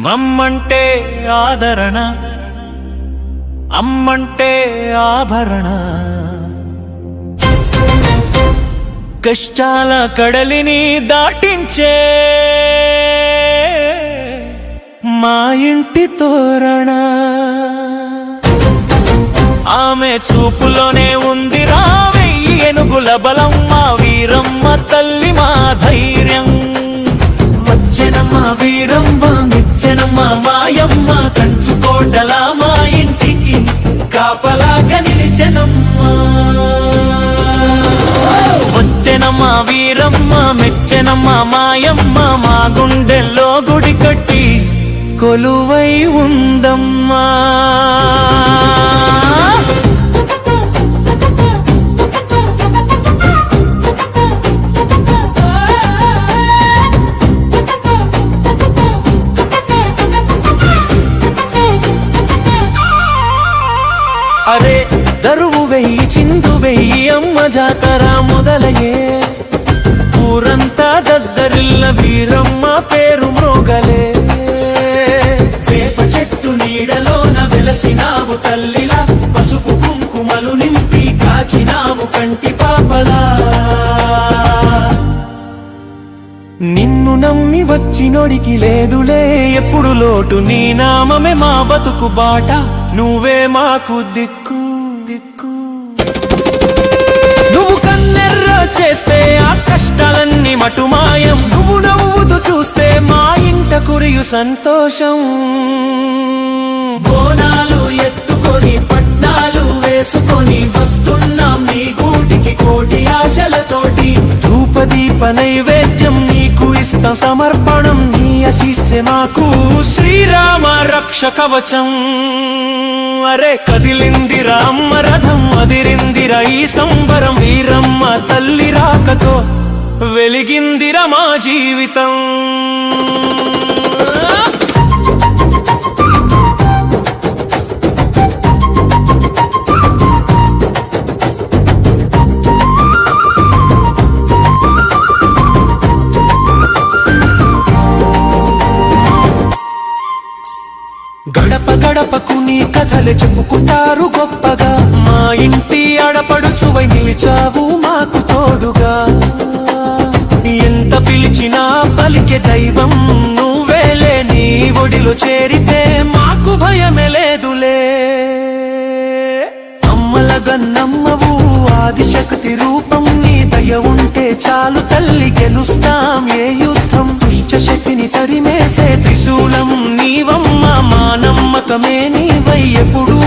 మమ్మంటే ఆదరణ, అమ్మంటే ఆభరణ. కష్టాల కడలిని దాటించే మా ఇంటి తోరణ. ఆమె చూపులోనే ఉందిరా వెయ్యి ఏనుగుల బలం. మా వీరమ్మ తల్లి మా ధైర్యం. వచ్చెనమ్మ వీరమ్మ మెచ్చెనమ్మ మాయమ్మ. కంచుకోటలా మా ఇంటికి కాపలాగా నిలిచెనమ్మా. వచ్చెనమ్మ వీరమ్మ మెచ్చెనమ్మ మాయమ్మ. మా గుండెల్లో గుడి కట్టి కొలువై ఉందమ్మా. అరే దరువు వెయ్యి చిందు వెయ్యి అమ్మ జాతర మొదలయ్యే. ఊరంతా దద్దరిల్ల వీరమ్మ పేరు మ్రోగలే. వేప చెట్టు నీడలోన వెలసినావు తల్లిలా. పసుపు కుంకుమలు నింపి కాచినావు కంటి పాపలా. నిన్ను నమ్మి వచ్చినోడికి లేదులే ఎప్పుడు లోటు. నీ నామమే మా బతుకు బాట. నువ్వే మాకు దిక్కు దిక్కు. నువ్వు కన్నెర్ర చేస్తే ఆ కష్టాలన్నీ మటుమాయం. నువ్వు నవ్వుతూ చూస్తే మా ఇంట కురియు సంతోషం. బోనాలు ఎత్తుకొని పట్నాలు వేసుకొని వస్తున్నాం నీ గూటికి కోటి ఆశలతోటి. ధూపదీప నైవేద్యం నీకు ఇస్తా సమర్పణం. నీ ఆశీస్సే మాకు శ్రీరామ రక్ష కవచం. అరే కదిలిందిరా అమ్మ రథం, అదిరిందిరా ఈ సంబరం. వీరమ్మ తల్లి రాకతో వెలిగిందిరా మా జీవితం. గడప గడపకు నీ కథలు చెప్పుకుంటారు గొప్పగా. మా ఇంటి ఆడపడుచువై నిలిచావు మాకు తోడుగా. ఎంత పిలిచినా పలికే దైవం నువ్వేలే. నీ ఒడిలో చేరితే మాకు భయమే లేదులే. అమ్మల గన్నమ్మవు ఆదిశక్తి రూపం. నీ దయ ఉంటే చాలు తల్లి గెలుస్తాం ఏ యుద్ధం. దుష్ట శక్తిని తరిమేసే త్రిశూలం నీవమ్మ. మా నమ్మకమే నీవై ఎప్పుడు